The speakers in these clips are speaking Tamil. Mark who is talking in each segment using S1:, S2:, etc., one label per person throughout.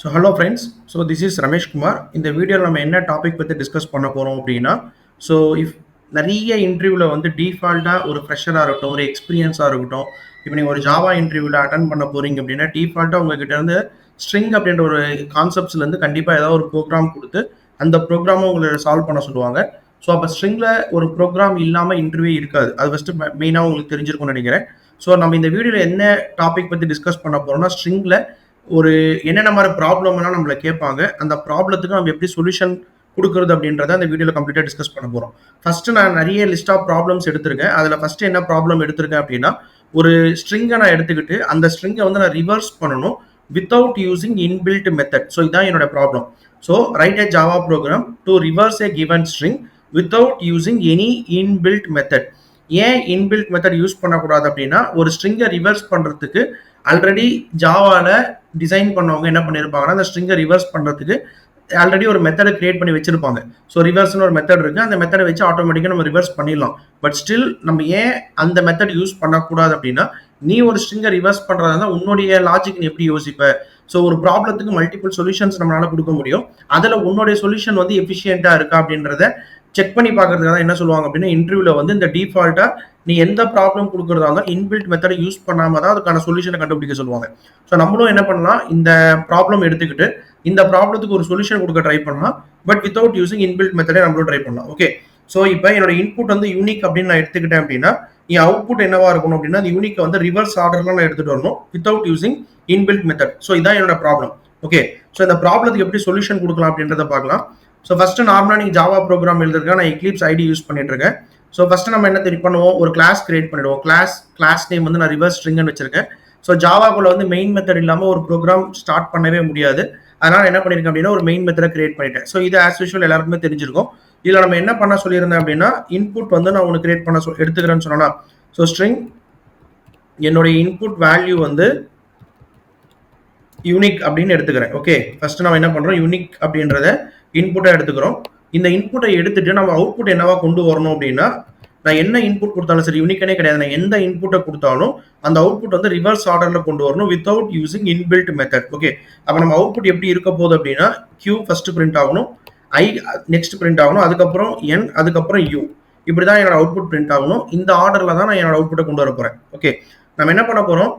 S1: So hello friends. So this is Ramesh Kumar. இந்த வீடியோவில் நம்ம என்ன டாபிக் பற்றி டிஸ்கஸ் பண்ண போகிறோம் அப்படின்னா, ஸோ நிறைய இன்டர்வியூவில் வந்து டிஃபால்ட்டாக ஒரு ஃப்ரெஷராக இருக்கட்டும், ஒரு எக்ஸ்பீரியன்ஸாக இருக்கட்டும், இப்போ நீங்கள் ஒரு ஜாவா இன்டர்வியூவில் அட்டன் பண்ண போகிறீங்க அப்படின்னா டிஃபால்ட்டாக உங்ககிட்ட இருந்து ஸ்ட்ரிங் அப்படின்ற ஒரு கான்செப்ட்ஸ்லேருந்து கண்டிப்பாக ஏதாவது ஒரு ப்ரோக்ராம் கொடுத்து அந்த ப்ரோக்ராமை உங்களை சால்வ் பண்ண சொல்லுவாங்க. ஸோ அப்போ ஸ்ட்ரிங்கில் ஒரு ப்ரோக்ராம் இல்லாமல் இன்டர்வியூ இருக்காது. அது ஃபஸ்ட்டு மெயினாக உங்களுக்கு தெரிஞ்சிருக்கும்னு நினைக்கிறேன். ஸோ நம்ம இந்த வீடியோவில் என்ன டாபிக் பற்றி டிஸ்கஸ் பண்ண போகிறோம்னா, ஸ்ட்ரிங்கில் ஒரு என்னென்ன மாதிரி ப்ராப்ளம்லாம் நம்மளை கேட்பாங்க, அந்த ப்ராப்ளத்துக்கு நம்ம எப்படி சொல்யூஷன் கொடுக்குறது அப்படின்றத அந்த வீடியோவில் கம்ப்ளீட்டாக டிஸ்கஸ் பண்ண போகிறோம். ஃபஸ்ட்டு நான் நிறைய லிஸ்ட் ஆஃப் ப்ராப்ளம்ஸ் எடுத்திருக்கேன். அதில் ஃபஸ்ட்டு என்ன ப்ராப்ளம் எடுத்திருக்கேன் அப்படின்னா, ஒரு ஸ்ட்ரிங்கை நான் எடுத்துக்கிட்டு அந்த ஸ்ட்ரிங்கை வந்து நான் ரிவர்ஸ் பண்ணணும் without using inbuilt method. So இதான் என்னோட problem. So write a Java program to reverse a given string without using any inbuilt method. ஏன் இன்பில்ட் மெத்தட் யூஸ் பண்ணக்கூடாது அப்படின்னா, ஒரு ஸ்ட்ரிங்கை ரிவர்ஸ் பண்ணுறதுக்கு ஆல்ரெடி ஜாவாவில் டிசைன் பண்ணவங்க என்ன பண்ணியிருப்பாங்கன்னா, அந்த ஸ்ட்ரிங்கை ரிவர்ஸ் பண்ணுறதுக்கு ஆல்ரெடி ஒரு மெத்தடை கிரியேட் பண்ணி வச்சிருப்பாங்க. ஸோ ரிவர்ஸ்னு ஒரு மெத்தட் இருக்குது. அந்த மெத்தடை வச்சு ஆட்டோமேட்டிக்காக நம்ம ரிவர்ஸ் பண்ணிடலாம். பட் ஸ்டில் நம்ம ஏன் அந்த மெத்தட் யூஸ் பண்ணக்கூடாது அப்படின்னா, நீ ஒரு ஸ்ட்ரிங்கை ரிவர்ஸ் பண்ணுறதா இருந்தால் உன்னுடைய லாஜிக் நீ எப்படி யோசிப்ப? ஸோ ஒரு ப்ராப்ளத்துக்கு மல்டிபிள் சொல்யூஷன்ஸ் நம்மளால கொடுக்க முடியும். அதில் உன்னுடைய சொல்யூஷன் வந்து எஃபிஷியண்ட்டாக இருக்கா அப்படின்றத செக் பண்ணி பார்க்கறதுக்காக என்ன சொல்லுவாங்க அப்படின்னா, இன்டர்வியூவில் வந்து இந்த டிஃபால்ட்டாக நீ எந்த ப்ராப்ளம் கொடுக்குறதா இருந்தால் இன்பில்ட் மெத்தடை யூஸ் பண்ணாமல் தான் அதுக்கான சொல்யூஷனை கண்டுபிடிக்க சொல்லுவாங்க. ஸோ நம்மளும் என்ன பண்ணலாம், இந்த ப்ராப்ளம் எடுத்துக்கிட்டு இந்த ப்ராப்ளத்துக்கு ஒரு சொல்யூஷன் கொடுக்க ட்ரை பண்ணலாம். பட் வித்தவுட் யூசிங் இன்பில்ட் மெத்தடே நம்மளும் ட்ரை பண்ணலாம். ஓகே, ஸோ இப்போ என்னோட இன்புட் வந்து யூனிக் அப்படின்னு நான் எடுத்துக்கிட்டேன் அப்படின்னா, என் அவுட்புட் என்னவா இருக்கணும் அப்படின்னா, அந்த யூனிக்கை வந்து ரிவர்ஸ் ஆர்டர்லாம் நான் எடுத்துகிட்டு வரணும் without using inbuilt method. So இதான் என்னோட ப்ராப்ளம். ஓகே, ஸோ இந்த ப்ராப்ளத்துக்கு எப்படி சொல்யூஷன் கொடுக்கலாம் அப்படின்றத பார்க்கலாம். ஸோ ஃபஸ்ட்டு நார்மலாக நீங்கள் ஜாவா ப்ரோக்ராம் எழுதுறதுக்காக நான் எக்லிப்ஸ் ஐடி யூஸ் பண்ணிட்டு இருக்கேன். ஸோ ஃபஸ்ட்டு நம்ம என்ன தெரியும் பண்ணுவோம், ஒரு கிளாஸ் கிரியேட் பண்ணிடுவோம். கிளாஸ் நேம் வந்து நான் ரிவர்ஸ் ஸ்ட்ரிங்னு வச்சிருக்கேன். ஸோ ஜாவாக்குள்ள வந்து மெயின் மெத்தட் இல்லாமல் ஒரு ப்ரோக்ராம் ஸ்டார்ட் பண்ணவே முடியாது. அதனால் என்ன பண்ணியிருக்கேன் அப்படின்னா, ஒரு மெயின் மெத்தடை கிரியேட் பண்ணிட்டேன். ஸோ இது ஆஸ் யூஷுவல் எல்லாருக்குமே தெரிஞ்சிருக்கும். இதில் நம்ம என்ன பண்ண சொல்லியிருந்தேன் அப்படின்னா, இன்புட் வந்து நான் ஒன்று கிரியேட் பண்ண எடுத்துக்கிறேன்னு சொன்னா, ஸோ ஸ்ட்ரிங் என்னுடைய இன்புட் வேல்யூ வந்து யூனிக் அப்படின்னு எடுத்துக்கிறேன். ஓகே, ஃபர்ஸ்ட் நம்ம என்ன பண்ணுறோம், யூனிக் அப்படின்றத இன்புட்டை எடுத்துக்கிறோம். இந்த இன்புட்டை எடுத்துட்டு நம்ம அவுட்புட் என்னவா கொண்டு வரணும் அப்படின்னா, நான் என்ன இன்புட் கொடுத்தாலும் சரி, யூனிக்கனே கிடையாது, நான் எந்த இன்புட்டை கொடுத்தாலும் அந்த அவுட்புட் வந்து ரிவர்ஸ் ஆர்டரில் கொண்டு வரணும் without using inbuilt method. Okay, அப்போ நம்ம அவுட்புட் எப்படி இருக்க போகுது அப்படின்னா, Q ஃபர்ஸ்ட் பிரிண்ட் ஆகணும், I நெக்ஸ்ட் பிரிண்ட் ஆகணும், அதுக்கப்புறம் N, அதுக்கப்புறம் U. இப்படி தான் என்னோட அவுட்புட் பிரிண்ட் ஆகணும். இந்த ஆர்டரில் தான் நான் என்னோட அவுட்புட்டை கொண்டு வர போகிறேன். ஓகே, நம்ம என்ன பண்ண போகிறோம்,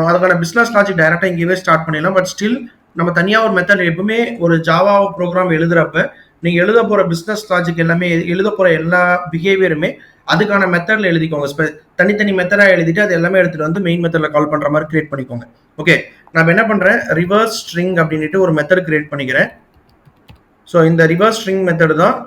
S1: அதுக்கான பிஸ்னஸ் லாஜிக் டைரெக்டாக இங்கேயே ஸ்டார்ட் பண்ணிடலாம். பட் ஸ்டில் நம்ம தனியாக ஒரு மெத்தட், எப்பவுமே ஒரு ஜாவா ப்ரோக்ராம் எழுதுறப்ப நீங்கள் எழுத போகிற பிஸ்னஸ் லாஜிக் எல்லாமே, எழுத போகிற எல்லா பிஹேவியருமே அதுக்கான மெத்தடில் எழுதிக்கோங்க. தனித்தனி மெத்தடாக எழுதிட்டு அது எல்லாமே எடுத்துகிட்டு வந்து மெயின் மெத்தடில் கால் பண்ணுற மாதிரி கிரியேட் பண்ணிக்கோங்க. ஓகே, நான் என்ன பண்ணுறேன், ரிவர்ஸ் ஸ்ட்ரிங் அப்படின்ட்டு ஒரு மெத்தட் கிரியேட் பண்ணிக்கிறேன். ஸோ இந்த ரிவர்ஸ் ஸ்ட்ரிங் மெத்தட் தான்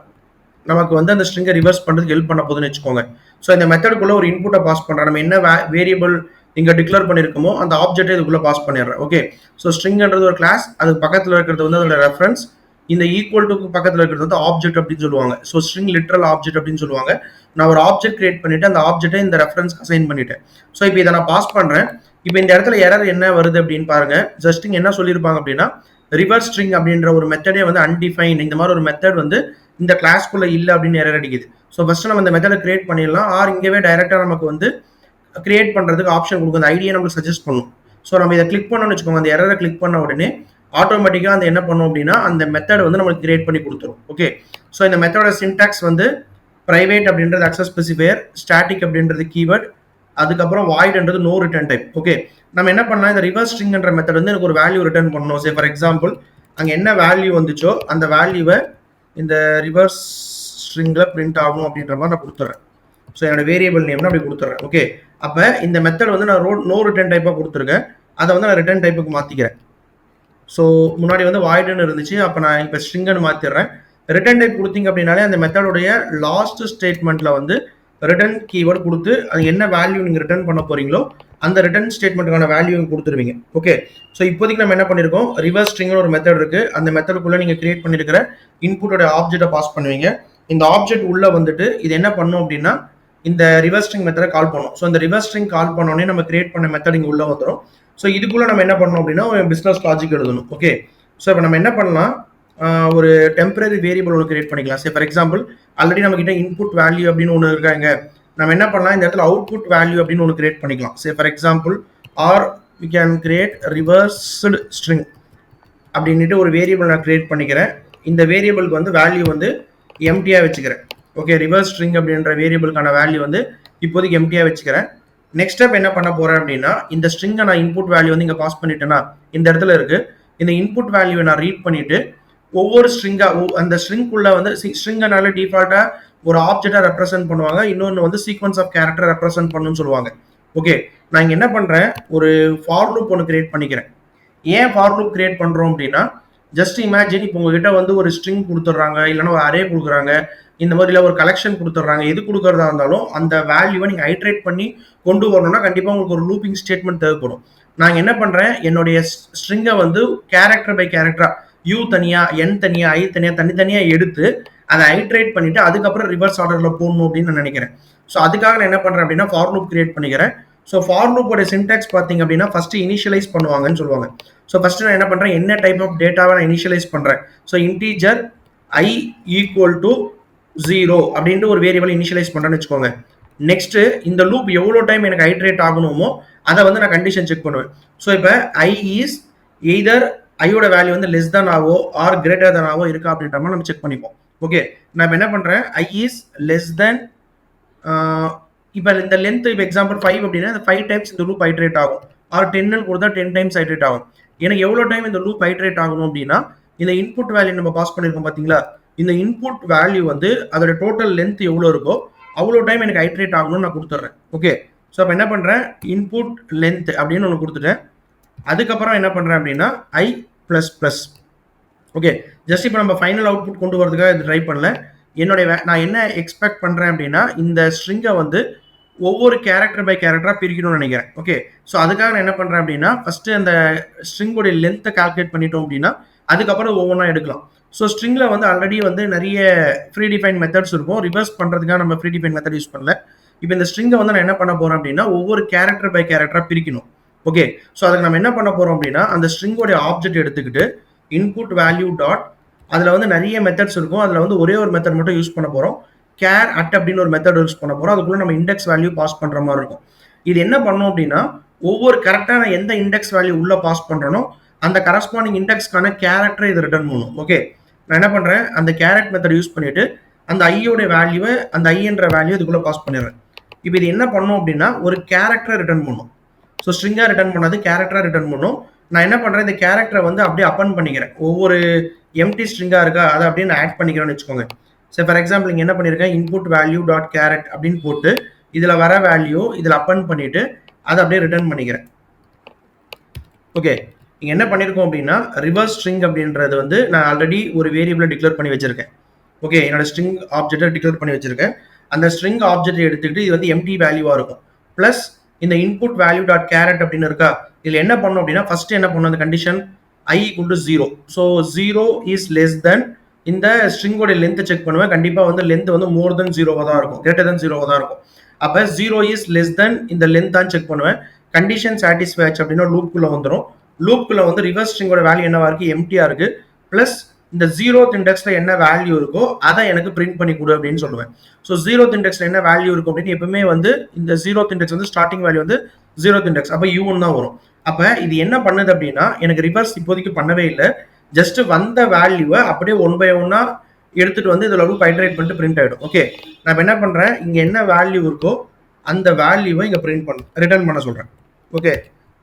S1: நமக்கு வந்து அந்த ஸ்ட்ரிங்கை ரிவர்ஸ் பண்ணுறதுக்கு ஹெல்ப் பண்ண போதுன்னு வச்சுக்கோங்க. ஸோ இந்த மெத்தடுக்குள்ளே ஒரு இன்புட்டை பாஸ் பண்ணுறேன். நம்ம என்ன வேரியபிள் இங்கே டிக்ளேர் பண்ணியிருக்கோமோ அந்த ஆப்ஜெக்டை இதுக்குள்ளே பாஸ் பண்ணிடுறேன். ஓகே, ஸோ ஸ்ட்ரிங்ன்றது ஒரு கிளாஸ், அதுக்கு பக்கத்தில் இருக்கிறது வந்து அதோட ரெஃபரன்ஸ், இந்த ஈக்குவல் டுக்கு பக்கத்தில் இருக்கிறது வந்து ஆப்ஜெக்ட் அப்படின்னு சொல்லுவாங்க. ஸோ ஸ்ட்ரிங் லிட்ரல் ஆப்ஜெக்ட் அப்படின்னு சொல்லுவாங்க. நான் ஒரு ஆப்ஜெக்ட் கிரியேட் பண்ணிட்டு அந்த ஆப்ஜெக்டை இந்த ரெஃபரன்ஸ் அசைன் பண்ணிட்டேன். ஸோ இப்போ இதை நான் பாஸ் பண்ணுறேன். இப்போ இந்த இடத்துல எரர் என்ன வருது அப்படின்னு பாருங்க. ஜஸ்டிங் என்ன சொல்லியிருப்பாங்க அப்படின்னா, ரிவர்ஸ் ஸ்ட்ரிங் அப்படின்ற ஒரு மெத்தடே வந்து அன்டிஃபைன், இந்த மாதிரி ஒரு மெத்தட் வந்து இந்த கிளாஸ்க்குள்ள இல்லை அப்படின்னு எரர் அடிக்குது. ஸோ ஃபர்ஸ்ட் நம்ம இந்த மெத்தடை கிரியேட் பண்ணிடலாம். ஆர் இங்கேவே டைரெக்டாக நமக்கு வந்து கிரியேட் பண்ணுறதுக்கு ஆப்ஷன் கொடுக்கும், அந்த ஐடியை நம்மளுக்கு சஜஸ்ட் பண்ணும். ஸோ நம்ம இதை கிளிக் பண்ணோம்னு வச்சுக்கோங்க, அந்த எரரை கிளிக் பண்ண உடனே ஆட்டோமேட்டிக்காக அந்த என்ன பண்ணும் அப்படின்னா, அந்த மெத்தட் வந்து நம்மளுக்கு கிரியேட் பண்ணி கொடுத்துரும். ஓகே, ஸோ இந்த மெத்தடோட சின்டாக்ஸ் வந்து பிரைவேட் அப்படின்றது அக்சஸ் ஸ்பெசிஃபையர், ஸ்டாட்டிக் அப்படின்றது கீவேர்ட், அதுக்கப்புறம் வாய்டுன்றது நோ ரிட்டர்ன் டைப். ஓகே, நம்ம என்ன பண்ணலாம், இந்த ரிவர்ஸ் ஸ்ட்ரிங்ன்ற மெத்தட் வந்து எனக்கு ஒரு வேல்யூ ரிட்டர்ன் பண்ணணும். சே ஃபார் எக்ஸாம்பிள் அங்கே என்ன வேல்யூ வந்துச்சோ அந்த வேல்யூவை இந்த ரிவர்ஸ் ஸ்ட்ரிங்கில் பிரிண்ட் ஆகும் அப்படின்ற மாதிரி நான் கொடுத்துட்றேன். ஸோ என்னோட வேரியபிள் நேம்னு அப்படி கொடுத்துட்றேன். ஓகே, அப்போ இந்த மெத்தட் வந்து நான் நோ ரிட்டர்ன் டைப்பாக கொடுத்துருக்கேன், அதை வந்து நான் ரிட்டர்ன் டைப்புக்கு மாற்றிக்கிறேன். ஸோ முன்னாடி வந்து வாய்டுன்னு இருந்துச்சு, அப்போ நான் இப்போ ஸ்ட்ரிங்குன்னு மாற்றிடுறேன். ரிட்டர்ன் டைப் கொடுத்தீங்க அப்படின்னாலே அந்த மெத்தடோடைய லாஸ்ட் ஸ்டேட்மெண்ட்டில் வந்து ரிட்டர்ன் கீவேர்டு கொடுத்து அது என்ன வேல்யூ நீங்கள் ரிட்டர்ன் பண்ண போகிறீங்களோ அந்த ரிட்டர்ன் ஸ்டேட்மெண்ட்டுக்கான வேல்யூ கொடுத்துருவீங்க. ஓகே, ஸோ இப்போதைக்கு நம்ம என்ன பண்ணியிருக்கோம், ரிவர்ஸ் ஸ்ட்ரிங்னு ஒரு மெத்தட் இருக்குது. அந்த மெத்தடுக்குள்ளே நீங்கள் கிரியேட் பண்ணியிருக்கிற இன்புட்டோட ஆப்ஜெக்டை பாஸ் பண்ணுவீங்க. இந்த ஆப்ஜெக்ட் உள்ளே வந்துட்டு இது என்ன பண்ணும் அப்படின்னா, இந்த ரிவர்ஸ் ஸ்ட்ரிங் மெத்தடை கால் பண்ணும். ஸோ இந்த ரிவர்ஸ் ஸ்ட்ரிங் கால் பண்ணோடனே நம்ம கிரியேட் பண்ண மெத்தட் இங்கே உள்ளே வந்துடும். ஸோ இதுக்குள்ளே நம்ம என்ன பண்ணணும் அப்படின்னா, ஒரு பிஸ்னஸ் லாஜிக் எழுதணும். ஓகே, ஸோ இப்போ நம்ம என்ன பண்ணலாம், ஒரு டெம்பரரி வேரியபிள் ஒன்று கிரியேட் பண்ணிக்கலாம். சே ஃபார் எக்ஸாம்பிள் ஆல்ரெடி நம்ம கிட்ட இன்புட் வேல்யூ அப்படின்னு ஒன்று இருக்காங்க. நம்ம என்ன பண்ணலாம், இந்த இடத்துல அவுட்புட் வேல்யூ அப்படின்னு ஒன்று கிரியேட் பண்ணிக்கலாம். Say for example or we can create reversed string. அப்படின்ட்டு ஒரு வேரியபிள் நான் கிரியேட் பண்ணிக்கிறேன். இந்த வேரியபிளுக்கு வந்து வேல்யூ வந்து எம்டியா வச்சுக்கிறேன். ஓகே, ரிவர்ஸ் ஸ்ட்ரிங் அப்படின்ற வேரியபிளுக்கான வேல்யூ வந்து இப்போதைக்கு எம்டியா வச்சுக்கிறேன். நெக்ஸ்ட் ஸ்டெப் என்ன பண்ண போறேன் அப்படின்னா, இந்த ஸ்ட்ரிங்கை நான் இன்புட் வேல்யூ வந்து இங்க பாஸ் பண்ணிட்டேன்னா இந்த இடத்துல இருக்கு. இந்த இன்புட் வேல்யூவை நான் ரீட் பண்ணிட்டு ஒவ்வொரு ஸ்ட்ரிங்கா அந்த ஸ்ட்ரிங்குள்ள வந்து ஸ்ட்ரிங்கனால டிஃபால்ட்டா ஒரு ஆப்ஜெக்டா ரெப்ரசென்ட் பண்ணுவாங்க, இன்னொன்று வந்து சீக்வன்ஸ் ஆஃப் கேரக்டர் ரெப்ரசென்ட் பண்ணுன்னு சொல்லுவாங்க. ஓகே, நான் இங்க என்ன பண்றேன், ஒரு ஃபார் லூப் ஒன்று கிரியேட் பண்ணிக்கிறேன். ஏன் ஃபார் லூப் கிரியேட் பண்றோம் அப்படின்னா, ஜஸ்ட் இமேஜின் இப்போ உங்ககிட்ட வந்து ஒரு ஸ்ட்ரிங் கொடுத்துட்றாங்க, இல்லைன்னா ஒரு அரே கொடுக்குறாங்க, இந்த மாதிரி இல்லை ஒரு கலெக்ஷன் கொடுத்துட்றாங்க, எது கொடுக்கறதா இருந்தாலும் அந்த வேல்யூவை நீங்கள் ஹைட்ரேட் பண்ணி கொண்டு வரணும்னா கண்டிப்பாக உங்களுக்கு ஒரு லூப்பிங் ஸ்டேட்மெண்ட் தேவைப்படும். நான் என்ன பண்றேன், என்னுடைய ஸ்ட்ரிங்கை வந்து கேரக்டர் பை கேரக்டரா யூ தனியா, என் தனியா, ஐ தனியா, தனித்தனியா எடுத்து அதை ஹைட்ரேட் பண்ணிட்டு அதுக்கப்புறம் ரிவர்ஸ் ஆர்டர்ல போடணும் அப்படின்னு நான் நினைக்கிறேன். ஸோ அதுக்காக நான் என்ன பண்றேன் அப்படின்னா ஃபார் லூப் கிரியேட் பண்ணிக்கிறேன். ஸோ ஃபார் லூப்போட சின்டாக்ஸ் பார்த்தீங்க அப்படின்னா ஃபர்ஸ்ட் இனிஷியலைஸ் பண்ணுவாங்கன்னு சொல்லுவாங்க. ஸோ ஃபர்ஸ்ட் நான் என்ன பண்றேன், என்ன டைப் ஆஃப் டேட்டாவை நான் இனிஷியலைஸ் பண்றேன். So integer I equal to 0 அப்படின்ட்டு ஒரு வேரியபிள் இனிஷியலைஸ் பண்றேன்னு வச்சுக்கோங்க. நெக்ஸ்ட் இந்த லூப் எவ்வளோ டைம் எனக்கு ஹைட்ரேட் ஆகணுமோ அதை வந்து நான் கண்டிஷன் செக் பண்ணுவேன். ஸோ இப்போ ஐ இஸ் எய்தர் ஐயோட வேல்யூ வந்து லெஸ் தான் ஆவோ ஆர் கிரேட்டர் தான் ஆவோ இருக்கா அப்படின்ற மாதிரி நம்ம செக் பண்ணிப்போம். ஓகே, நான் இப்போ என்ன பண்றேன், ஐ இஸ் லெஸ் தென் இப்போ இந்த லென்த் இப்போ எக்ஸாம்பிள் 5 அப்படின்னா இந்த 5 டைம்ஸ் இந்த லூப் ஹைட்ரேட் ஆகும். ஆர் 10 கொடுத்தா 10 டைம்ஸ் ஹைட்ரேட் ஆகும். எனக்கு எவ்வளோ டைம் இந்த லூப் ஹைட்ரேட் ஆகணும் அப்படின்னா, இந்த இன்புட் வேல்யூ நம்ம பாஸ் பண்ணியிருக்கோம் பார்த்தீங்களா, இந்த இன்புட் வேல்யூ வந்து அதோட டோட்டல் லென்த் எவ்வளோ இருக்கோ அவ்வளோ டைம் எனக்கு ஹைட்ரேட் ஆகணும்னு நான் கொடுத்துட்றேன். ஓகே, ஸோ அப்போ என்ன பண்ணுறேன், இன்புட் லென்த் அப்படின்னு ஒன்று கொடுத்துட்டேன். அதுக்கப்புறம் என்ன பண்ணுறேன் அப்படின்னா ஐ ப்ளஸ் ப்ளஸ். ஓகே, ஜஸ்ட் இப்போ நம்ம ஃபைனல் அவுட்புட் கொண்டு வரதுக்காக இது ட்ரை பண்ணல. என்னுடைய நான் என்ன எக்ஸ்பெக்ட் பண்ணுறேன் அப்படின்னா, இந்த ஸ்ட்ரிங்கை வந்து ஒவ்வொரு கேரக்டர் பை கேரக்டராக பிரிக்கணும்னு நினைக்கிறேன். ஓகே, ஸோ அதுக்காக நான் என்ன பண்ணுறேன் அப்படின்னா ஃபஸ்ட்டு அந்த ஸ்ட்ரிங்கோடைய லென்த்தை கால்குலேட் பண்ணிட்டோம் அப்படின்னா அதுக்கப்புறம் ஒவ்வொன்றா எடுக்கலாம். ஸோ ஸ்ட்ரிங்கில் வந்து ஆல்ரெடி வந்து நிறைய ஃப்ரீ டிஃபைன் மெத்தட்ஸ் இருக்கும். ரிவர்ஸ் பண்ணுறதுக்காக நம்ம ஃப்ரீ டிஃபைன் மெத்தட் யூஸ் பண்ணல. இப்போ இந்த ஸ்ட்ரிங்கை வந்து நான் என்ன பண்ண போகிறேன் அப்படின்னா ஒவ்வொரு கேரக்டர் பை கேரக்டராக பிரிக்கணும். ஓகே, ஸோ அதுக்கு நம்ம என்ன பண்ண போகிறோம் அப்படின்னா அந்த ஸ்ட்ரிங்கோடைய ஆப்ஜெக்ட் எடுத்துக்கிட்டு இன்புட் வேல்யூ டாட் அதில் வந்து நிறைய மெத்தட்ஸ் இருக்கும். அதில் வந்து ஒரே ஒரு மெத்தட் மட்டும் யூஸ் பண்ண போகிறோம். கேர் அட் அப்படின்னு ஒரு மெத்தட் யூஸ் பண்ண போகிறோம். அதுக்குள்ளே நம்ம இண்டெக்ஸ் வேல்யூ பாஸ் பண்ணுற மாதிரி இருக்கும். இது என்ன பண்ணோம் அப்படின்னா ஒவ்வொரு கரெக்டான எந்த இண்டெக்ஸ் வேல்யூ உள்ள பாஸ் பண்ணுறனோ அந்த கரஸ்பாண்டிங் இண்டெக்ஸ்க்கான கேரக்டரை இது ரிட்டர்ன் பண்ணும். ஓகே, நான் என்ன பண்ணுறேன், அந்த கேரக்ட் மெத்தட் யூஸ் பண்ணிட்டு அந்த ஐயோட வேல்யூவை அந்த ஐன்ற வேல்யூ இதுக்குள்ளே பாஸ் பண்ணிடுறேன். இப்போ இது என்ன பண்ணும் அப்படின்னா ஒரு கேரக்டரை ரிட்டர்ன் பண்ணும். ஸோ ஸ்ட்ரிங்காக ரிட்டர்ன் பண்ணாது, கேரக்டராக ரிட்டர்ன் பண்ணும். நான் என்ன பண்ணுறேன், இந்த கேரக்டரை வந்து அப்படியே அப்பன் பண்ணிக்கிறேன். ஒவ்வொரு எம்டி ஸ்ட்ரிங்காக இருக்கா அதை அப்படியே நான் ஆட் பண்ணிக்கிறேன்னு வச்சுக்கோங்க. ஸோ ஃபார் எக்ஸாம்பிள் இங்கே என்ன பண்ணியிருக்கேன், இன்புட் வேல்யூ டாட் கேரட் அப்படின்னு போட்டு இதில் வர வேல்யூ இதில் அப்பன் பண்ணிட்டு அதை அப்படியே ரிட்டர்ன் பண்ணிக்கிறேன். ஓகே, இங்கே என்ன பண்ணியிருக்கோம் அப்படின்னா ரிவர்ஸ் ஸ்ட்ரிங் அப்படின்றது வந்து நான் ஆல்ரெடி ஒரு வேரியபிளை டிக்ளேர் பண்ணி வச்சிருக்கேன். ஓகே, என்னோட ஸ்ட்ரிங் ஆப்ஜெக்டை டிக்ளேர் பண்ணி வச்சிருக்கேன். அந்த ஸ்ட்ரிங் ஆப்ஜெக்டை எடுத்துக்கிட்டு இது வந்து எம்டி வேல்யூவாக இருக்கும். ப்ளஸ் இந்த இன்புட் வேல்யூ டாட் கேரட் அப்படின்னு இருக்கா, இதில் என்ன பண்ணும் அப்படின்னா ஃபர்ஸ்ட் என்ன பண்ணும், அந்த condition I equal to 0. So 0 is less than இந்த ஸ்ட்ரிங்கோட லென்த்தை செக் பண்ணுவேன். கண்டிப்பாக வந்து லென்த் வந்து மோர் தென் 0 தான் இருக்கும், கிரேட்டர் தென் 0 தான் இருக்கும். அப்போ 0 இஸ் லெஸ் தென் இந்த லென்த் தான் செக் பண்ணுவேன். கண்டிஷன் சாட்டிஸ்ஃபை ஆச்சு அப்படின்னா லூப்புக்குள்ளே வந்துடும். லூப்புக்குள்ளே வந்து ரிவர்ஸ் ஸ்ட்ரிங்கோட வேல்யூ என்னவா இருக்குது, எம்டியாக இருக்குது. ப்ளஸ் இந்த 0th இண்டெக்ஸில் என்ன வேல்யூ இருக்கோ அதை எனக்கு பிரிண்ட் பண்ணி கொடு அப்படின்னு சொல்லுவேன். ஸோ 0th இண்டெக்ஸில் என்ன வேல்யூ இருக்கும் அப்படின்னு எப்பவுமே வந்து இந்த 0th இண்டெக்ஸ் வந்து ஸ்டார்டிங் வேல்யூ வந்து 0th இண்டெக்ஸ், அப்போ U1 தான் வரும். அப்போ இது என்ன பண்ணுது அப்படின்னா எனக்கு ரிவர்ஸ் இப்போதைக்கு பண்ணவே இல்லை. ஜஸ்ட் வந்த வேல்யூவை அப்படியே 1 by 1 எடுத்துட்டு வந்து இதில் லூப் ஹைட்ரேட் பண்ணிட்டு பிரிண்ட் ஆகிடும். ஓகே, நான் என்ன பண்ணுறேன், இங்கே என்ன வேல்யூ இருக்கோ அந்த வேல்யூவை இங்கே பிரிண்ட் ரிட்டர்ன் பண்ண சொல்கிறேன். ஓகே,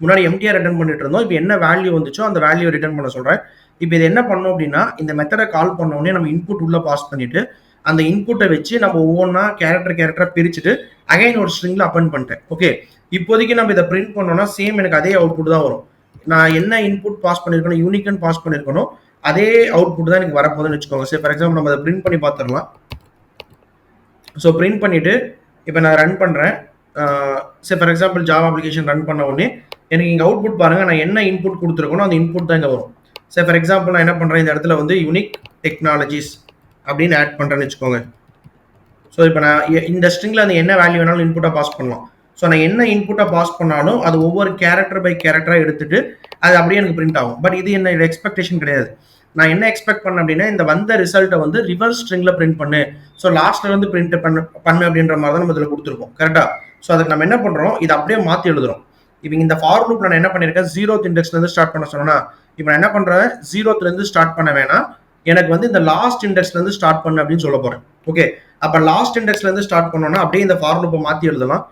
S1: முன்னாடி எம்டிஆர் ரிட்டர்ன் பண்ணிட்டு இருந்தோம். இப்போ என்ன வேல்யூ வந்துச்சோ அந்த வேல்யூ ரிட்டர்ன் பண்ண சொல்கிறேன். இப்போ இது என்ன பண்ணோம் அப்படின்னா இந்த மெத்தடை கால் பண்ண உடனே நம்ம இன்புட் உள்ள பாஸ் பண்ணிட்டு அந்த இன்புட்டை வச்சு நம்ம ஒவ்வொன்றா கேரக்டராக பிரிச்சுட்டு அகைன் ஒரு ஸ்ட்ரிங்ல அப்பன் பண்ணிட்டேன். ஓகே, இப்போதைக்கு நம்ம இதை பிரிண்ட் பண்ணோம்னா சேம் எனக்கு அதே அவுட்புட் தான் வரும். நான் என்ன இன்புட் பாஸ் பண்ணியிருக்கணும், யூனிக்னு பாஸ் பண்ணியிருக்கணும், அதே அவுட்புட் தான் எனக்கு வரப்போகுதுன்னு வச்சுக்கோங்க. சரி, ஃபார் எக்ஸாம்பிள் நம்ம அதை பிரிண்ட் பண்ணி பார்த்துடலாம். ஸோ பிரிண்ட் பண்ணிட்டு இப்போ நான் ரன் பண்ணுறேன். சரி, for example Java application run பண்ண உடனே எனக்கு இங்கே அவுட்புட் பாருங்கள், நான் என்ன இன்புட் கொடுத்துருக்கணும் அந்த இன்புட் தான் இங்கே வரும். சரி, ஃபார் எக்ஸாம்பிள் நான் என்ன பண்ணுறேன், இந்த இடத்துல வந்து யூனிக் டெக்னாலஜிஸ் அப்படின்னு ஆட் பண்ணுறேன்னு வச்சுக்கோங்க. ஸோ இப்போ நான் இந்த ஸ்ட்ரிங்கில் அந்த என்ன வேல்யூ வேணாலும் இன்புட்டாக பாஸ் பண்ணலாம். ஸோ நான் என்ன இன்புட்டாக பாஸ் பண்ணாலும் அது ஒவ்வொரு கேரக்டர் பை கேரக்டராக எடுத்துட்டு அது அப்படியே எனக்கு பிரிண்ட் ஆகும். பட் இது என்ன எக்ஸ்பெக்டேஷன் கிடையாது. நான் என்ன எக்ஸ்பெக்ட் பண்ணேன் அப்படின்னா இந்த வந்த ரிசல்ட்டை வந்து ரிவர்ஸ் ஸ்ட்ரிங்கில் பிரிண்ட் பண்ணு, ஸோ லாஸ்ட்டில் வந்து பிரிண்ட் பண்ணு அப்படின்ற மாதிரி தான் நம்ம இதில் கொடுத்துருக்கோம். கரெக்டாக? ஸோ அதுக்கு நம்ம என்ன பண்ணுறோம், இதை அப்படியே மாற்றி எழுதுறோம். இப்போ இந்த ஃபார் லூப்ல நான் என்ன பண்ணிருக்கேன், 0th இண்டெக்ஸ்ல இருந்து ஸ்டார்ட் பண்ண சொன்னா, இப்போ நான் என்ன பண்றேன், 0th இருந்து ஸ்டார்ட் பண்ண வேணாம், எனக்கு வந்து இந்த லாஸ்ட் இண்டெக்ஸ்ல இருந்து ஸ்டார்ட் பண்ணு அப்படின்னு சொல்ல போறேன். ஓகே, அப்ப லாஸ்ட் இண்டெக்ஸ்ல இருந்து ஸ்டார்ட் பண்ணோம்னா அப்படியே இந்த ஃபார் லூப்பை மாத்தி எழுதலாம்.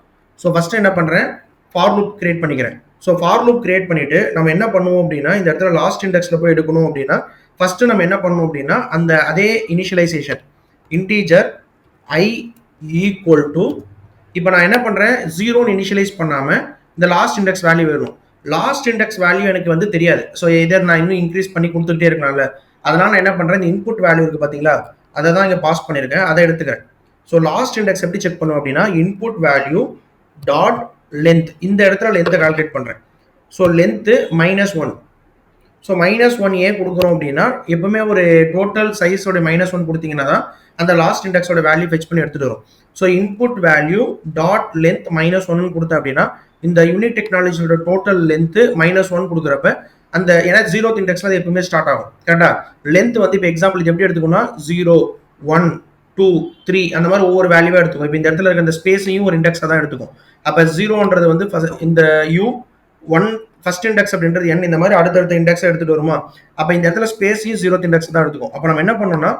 S1: ஸோ ஃபர்ஸ்ட் என்ன பண்றேன், ஃபார் லூப் கிரியேட் பண்ணிக்கிறேன். ஸோ ஃபார் லூப் கிரியேட் பண்ணிட்டு நம்ம என்ன பண்ணுவோம் அப்படின்னா, இந்த இடத்துல லாஸ்ட் இண்டெக்ஸ்ல போய் எடுக்கணும் அப்படின்னா ஃபர்ஸ்ட் நம்ம என்ன பண்ணணும் அப்படின்னா, அந்த அதே initialisation integer I equal to, இப்போ நான் என்ன பண்றேன், 0ன்னு இனிஷியலைஸ் பண்ணாம இந்த லாஸ்ட் இண்டெக்ஸ் வேல்யூ வேணும். லாஸ்ட் இண்டெக்ஸ் வேல்யூ எனக்கு வந்து தெரியாது. ஸோ எதர் நான் இன்னும் இன்க்ரீஸ் பண்ணி கொடுத்துக்கிட்டே இருக்கலாம்ல, அதனால நான் என்ன பண்றேன், இந்த இன்புட் வேல்யூ இருக்கு பாத்தீங்களா, அதை தான் இங்க பாஸ் பண்ணிருக்கேன், அதை எடுத்துக்கிறேன். ஸோ லாஸ்ட் இண்டெக்ஸ் எப்படி செக் பண்ணுவோம் அப்படின்னா, இன்புட் வேல்யூ டாட் லென்த், இந்த இடத்துல லென்த்தை கால்குலேட் பண்றேன். So length -1. ஸோ -1 ஏன் கொடுக்குறோம் அப்படின்னா, எப்பவுமே ஒரு டோட்டல் சைஸோட -1 கொடுத்தீங்கன்னா தான் அந்த லாஸ்ட் இண்டெக்ஸோட வேல்யூ ஃபெச் பண்ணி எடுத்துட்டு வரும். So input value dot length -1 கொடுத்தேன் அப்படின்னா, இந்த யூனிக் டெக்னாலஜியோட டோட்டல் லென்த் -1 கொடுக்குறப்ப அந்த ஏன்னா 0th இண்டெக்ஸ்ல அது எப்பவுமே ஸ்டார்ட் ஆகும் கரெக்டா. லென்த் வந்து இப்போ எக்ஸாம்பிள் எப்படி எடுத்துக்கோன்னா 0, 1, 2, 3 அந்த மாதிரி ஒவ்வொரு வேல்யூவா எடுத்துக்கும். இப்போ இந்த இடத்துல இருக்க இந்த ஸ்பேஸையும் ஒரு இண்டெக்ஸாக தான் எடுத்துக்கும். அப்போ 0ன்றது வந்து இந்த U1 ஃபர்ஸ்ட் இண்டெக்ஸ் அப்படின்றது n, இந்த மாதிரி அடுத்தடுத்த இண்டெக்ஸை எடுத்துட்டு வருமா, அப்போ இந்த இடத்துல ஸ்பேஸையும் 0th இண்டெக்ஸ் தான் எடுத்துக்கும். அப்போ நம்ம என்ன பண்ணோம்னா,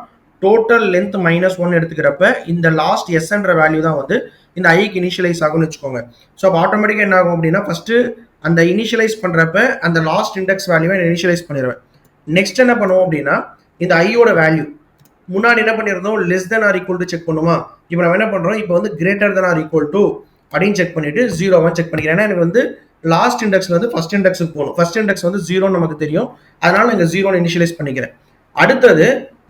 S1: டோட்டல் லென்த் -1 எடுத்துக்கிறப்ப இந்த லாஸ்ட் எஸ்ன்ற வேல்யூ தான் வந்து இந்த ஐக்கு இனிஷியலைஸ் ஆகும்னு வச்சுக்கோங்க. ஸோ அப்போ ஆட்டோமேட்டிக்காக என்ன ஆகும் அப்படின்னா, ஃபர்ஸ்ட் அந்த இனிஷியலைஸ் பண்றப்ப அந்த லாஸ்ட் இண்டெக்ஸ் வேல்யூவை இனிஷியலைஸ் பண்ணிடுவேன். நெக்ஸ்ட் என்ன பண்ணுவோம் அப்படின்னா, இந்த ஐயோட வேல்யூ முன்னாடி என்ன பண்ணியிருந்தோம், less than or equal to check பண்ணுமா, இப்போ நம்ம என்ன பண்றோம், இப்போ வந்து greater than or equal to அப்படின்னு செக் பண்ணிட்டு 0 செக் பண்ணிக்கிறேன். ஏன்னா எனக்கு வந்து லாஸ்ட் இண்டெக்ஸ்ல வந்து ஃபர்ஸ்ட் இண்டெக்ஸுக்கு போகணும். ஃபர்ஸ்ட் இண்டெக்ஸ் வந்து 0 நமக்கு தெரியும், அதனால இங்க 0 இனிஷியலைஸ் பண்ணிக்கிறேன். அடுத்தது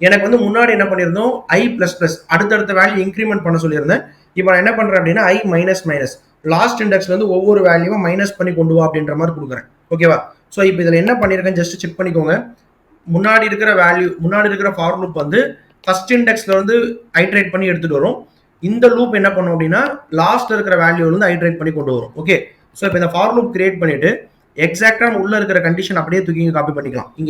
S1: எனக்கு வந்து முன்னாடி என்ன பண்ணியிருந்தோம், I++, அடுத்தடுத்த வேல்யூ இன்க்ரிமெண்ட் பண்ண சொல்லியிருந்தேன். இப்போ நான் என்ன பண்றேன் அப்படின்னா, I லாஸ்ட் இண்டெக்ஸ்ல இருந்து ஒவ்வொரு வேல்யூவை மைனஸ் பண்ணி கொண்டு வா அப்படின்ற மாதிரி கொடுக்குறேன். ஓகேவா. ஸோ இப்போ இதில் என்ன பண்ணியிருக்கேன் ஜஸ்ட் செக் பண்ணிக்கோங்க. முன்னாடி இருக்கிற வேல்யூ, முன்னாடி இருக்கிற ஃபார் லூப் வந்து ஃபர்ஸ்ட் இண்டெக்ஸ்ல வந்து ஐட்ரேட் பண்ணி எடுத்துட்டு வரும். இந்த லூப் என்ன பண்ணும் அப்படின்னா, லாஸ்ட்ல இருக்கிற வேல்யூல வந்து ஐட்ரேட் பண்ணி கொண்டு வரும். ஓகே. ஸோ இப்போ இந்த ஃபார் லூப் கிரியேட் பண்ணிட்டு எக்ஸாக்டா உள்ள இருக்கிற கண்டிஷன் அப்படியே தூக்கி காப்பி பண்ணிக்கலாம். இங்க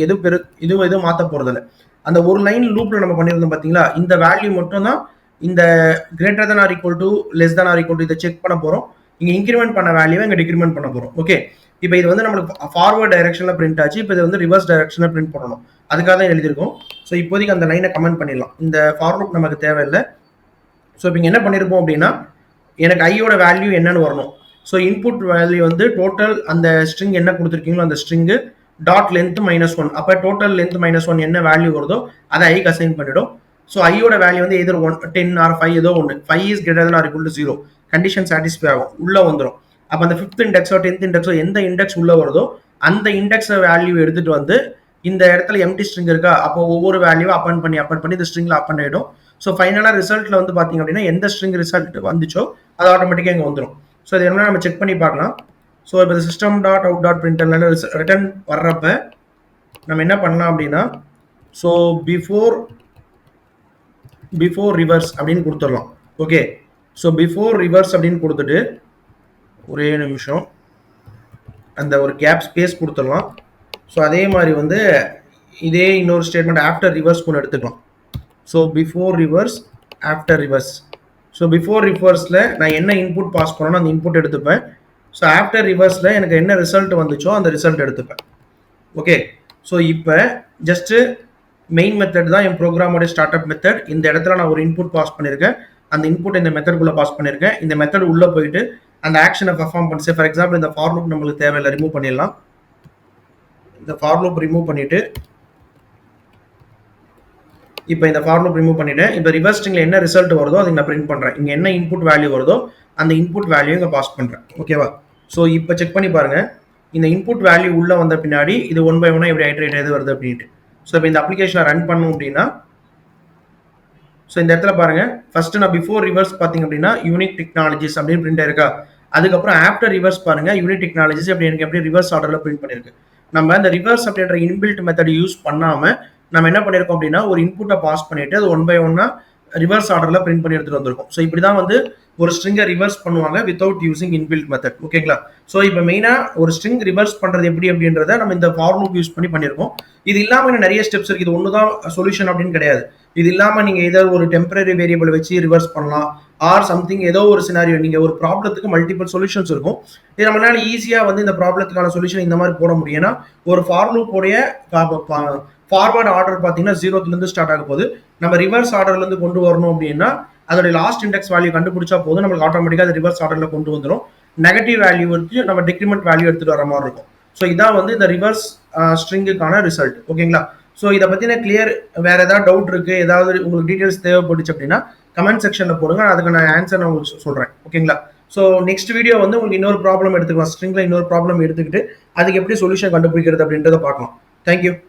S1: எதுவும் மாற்ற போறது இல்லை. அந்த ஒரு லைன் லூப்ல நம்ம பண்ணியிருந்தோம் பாத்தீங்களா, இந்த வேல்யூ மட்டும் தான் இந்த greater than or equal to less than or equal to இதை செக் பண்ண போறோம். இங்க இன்க்ரிமெண்ட் பண்ண வேல்யூவை இங்க டிக்ரிமெண்ட் பண்ண போறோம். ஓகே. இப்போ இது வந்து நம்மளுக்கு ஃபார்வர்ட் டைரக்ஷன்ல பிரிண்ட் ஆச்சு. இப்போ இது வந்து ரிவர்ஸ் டைரக்ஷன்ல பிரிண்ட் பண்ணணும். அதுக்காக தான் எழுதியிருக்கோம். ஸோ இப்போதைக்கு அந்த லைனை கமெண்ட் பண்ணிடலாம். இந்த ஃபார் லூப் நமக்கு தேவையில்லை. ஸோ இப்போ இங்க என்ன பண்ணிருப்போம் அப்படின்னா, எனக்கு ஐயோட வேல்யூ என்னன்னு வரணும். ஸோ இன்புட் வேல்யூ வந்து டோட்டல் அந்த ஸ்ட்ரிங் என்ன கொடுத்துருக்கீங்களோ அந்த ஸ்ட்ரிங் டாட் லென்த் -1. அப்போ டோட்டல் லென்த் -1 என்ன வேல்யூ வருதோ அதை ஐக்கு அசைன் பண்ணிடும். ஸோ ஐயோட வேல்யூ வந்து எதர் 10 ஆர் 5 ஏதோ ஒன்று. 5 is greater than or equal to 0 condition satisfy ஆகும், உள்ள வந்துடும். அப்போ அந்த 5th இண்டெக்ஸோ 10th இண்டெக்ஸோ எந்த இண்டெக்ஸ் உள்ள வருதோ அந்த இண்டெக்ஸ் வேல்யூ எடுத்துட்டு வந்து இந்த இடத்துல எம்டி ஸ்ட்ரிங் இருக்கா, அப்போ ஒவ்வொரு வேல்யூவை அப்பன் பண்ணி இந்த ஸ்ட்ரிங்ல அப்பன் ஆயிடும். ஸோ ஃபைனலாக ரிசல்ட்ல வந்து பார்த்தீங்க அப்படின்னா எந்த ஸ்ட்ரிங் ரிசல்ட் வந்துச்சோ அது ஆட்டோமேட்டிக்காக இங்கே வந்துடும். ஸோ இது என்ன நம்ம செக் பண்ணி பார்க்கலாம். ஸோ இப்போ சிஸ்டம் டாட் அவுட் டாட் பிரிண்டர்ல ரிட்டர்ன் வர்றப்ப நம்ம என்ன பண்ணலாம் அப்படின்னா, ஸோ பிஃபோர் ரிவர்ஸ் அப்படின்னு கொடுத்துடலாம். ஓகே. ஸோ பிஃபோர் ரிவர்ஸ் அப்படின்னு கொடுத்துட்டு ஒரே நிமிஷம் அந்த ஒரு கேப் ஸ்பேஸ் கொடுத்துடலாம். ஸோ அதே மாதிரி வந்து இதே இன்னொரு ஸ்டேட்மெண்ட் ஆஃப்டர் ரிவர்ஸ் கூட எடுத்துக்கலாம். So before reverse after reverse. So before ரிவர்ஸில் நான் என்ன இன்புட் பாஸ் பண்ணணும் அந்த இன்புட் எடுத்துப்பேன். ஸோ ஆஃப்டர் ரிவர்ஸில் எனக்கு என்ன ரிசல்ட் வந்துச்சோ அந்த ரிசல்ட் எடுத்துப்பேன். ஓகே. ஸோ இப்போ ஜஸ்ட்டு மெயின் மெத்தட் தான் என் ப்ரோக்ராமோட ஸ்டார்ட் அப் மெத்தட். இந்த இடத்துல நான் ஒரு இன்புட் பாஸ் பண்ணியிருக்கேன். அந்த இன்புட் இந்த மெத்தடுக்குள்ளே பாஸ் பண்ணியிருக்கேன். இந்த மெத்தட் உள்ளே போயிட்டு அந்த ஆக்ஷனை பர்ஃபார்ம் பண்ணி, ஃபார் எக்ஸாம்பிள் இந்த ஃபார் லூப் நம்மளுக்கு தேவையில்லை, ரிமூவ் பண்ணிடலாம். இந்த ஃபார் லூப் ரிமூவ் பண்ணிட்டு இப்போ இந்த ஃபார் லூப் ரிமூவ் பண்ணிட்டேன். இப்போ ரிவர்ஸ் ஸ்ட்ரிங்ல என்ன ரிசல்ட் வருதோ அதை நான் பிரிண்ட் பண்றேன். இங்க என்ன இன்புட் வேல்யூ வருதோ அந்த இன்புட் வேல்யூ இங்க பாஸ் பண்றேன். ஓகேவா. ஸோ இப்போ செக் பண்ணி பாருங்க, இந்த இன்புட் வேல்யூ உள்ள வந்த பின்னாடி இது 1 by 1 எப்படி ஐட்ரேட் எது வருது அப்படின்ட்டு. ஸோ இப்போ இந்த அப்ளிகேஷனை ரன் பண்ணும் அப்படின்னா, ஸோ இந்த இடத்துல பாருங்க, ஃபர்ஸ்ட் நான் பிஃபோர் ரிவர்ஸ் பார்த்தீங்க அப்படின்னா யூனிக் டெக்னாலஜிஸ் அப்படின்னு பிரிண்ட் ஆயிருக்கா. அதுக்கப்புறம் ஆஃப்டர் ரிவர்ஸ் பாருங்க, யூனிக் டெக்னாலஜிஸ் அப்படி எனக்கு எப்படி ரிவர்ஸ் ஆர்டர்ல பிரிண்ட் பண்ணிருக்கு. நம்ம இந்த ரிவர்ஸ் அப்படின்ற இன்பில்ட் மெத்தட் யூஸ் பண்ணாம நம்ம என்ன பண்ணிருக்கோம் அப்படின்னா, ஒரு இன்புட்டை பாஸ் பண்ணிட்டு அது 1 by 1 ரிவர்ஸ் ஆர்டர்ல பிரிண்ட் பண்ணி எடுத்துட்டு வந்திருக்கும். ஸோ இப்படிதான் வந்து ஒரு ஸ்ட்ரிங்கை ரிவர்ஸ் பண்ணுவாங்க வித்வுட் யூசிங் இன்பில்ட் மெத்தட். ஓகேங்களா. ஸோ இப்போ மெயினா ஒரு ஸ்ட்ரிங் ரிவர்ஸ் பண்றது எப்படி அப்படின்றத நம்ம இந்த ஃபார் லூப் யூஸ் பண்ணி பண்ணிருக்கோம். இது இல்லாம இன்னும் நிறைய ஸ்டெப்ஸ் இருக்கு. இது ஒண்ணுதான் சொல்யூஷன் அப்படின்னு கிடையாது. இது இல்லாம நீங்க ஏதாவது ஒரு டெம்பரரி வேரியபிள் வச்சு ரிவர்ஸ் பண்ணலாம், ஆர் சம்திங் ஏதோ ஒரு சினாரியோ நீங்க ஒரு ப்ராப்ளத்துக்கு மல்டிபிள் சொல்யூஷன்ஸ் இருக்கும். இது நம்மளால ஈஸியா வந்து இந்த ப்ராப்ளத்துக்கான சொல்யூஷன் இந்த மாதிரி போட முடியும். ஏன்னா ஒரு ஃபார் லூப் உடைய ஃபார்வர்ட் ஆர்டர் பார்த்தீங்கன்னா 0ல இருந்து ஸ்டார்ட் ஆக போகுது. நம்ம ரிவர்ஸ் ஆர்டர்ல இருந்து கொண்டு வரணும் அப்படின்னா அதோட லாஸ்ட் இண்டெக்ஸ் வேல்யூ கண்டுபிடிச்சா போதும், நம்மளுக்கு ஆட்டோமேட்டிக்கா அது ரிவர்ஸ் ஆர்டர்ல கொண்டு வந்துடும். நெகட்டிவ் வேல்யூ வந்து நம்ம டிக்ரிமெண்ட் வேல்யூ எடுத்துட்டு வர மாதிரி இருக்கும். ஸோ இதான் வந்து இந்த ரிவர்ஸ் ஸ்ட்ரிங்குக்கான ரிசல்ட். ஓகேங்களா? ஸோ இதை பத்தின கிளியர் வேற ஏதாவது டவுட் இருக்கு, ஏதாவது உங்களுக்கு டீடைல்ஸ் தேவைப்பட்டுச்சு அப்படின்னா கமெண்ட் செக்ஷன்ல போடுங்க, அதுக்கு நான் ஆன்சர் நான் உங்களுக்கு சொல்றேன். ஓகேங்களா? ஸோ நெக்ஸ்ட் வீடியோ வந்து உங்களுக்கு இன்னொரு ப்ராப்ளம் எடுத்துக்கலாம், ஸ்ட்ரிங்ல இன்னொரு ப்ராப்ளம் எடுத்துக்கிட்டு அதுக்கு எப்படி சொல்யூஷன் கண்டுபிடிக்கிறது அப்படின்றத பார்க்கலாம். தேங்க்யூ.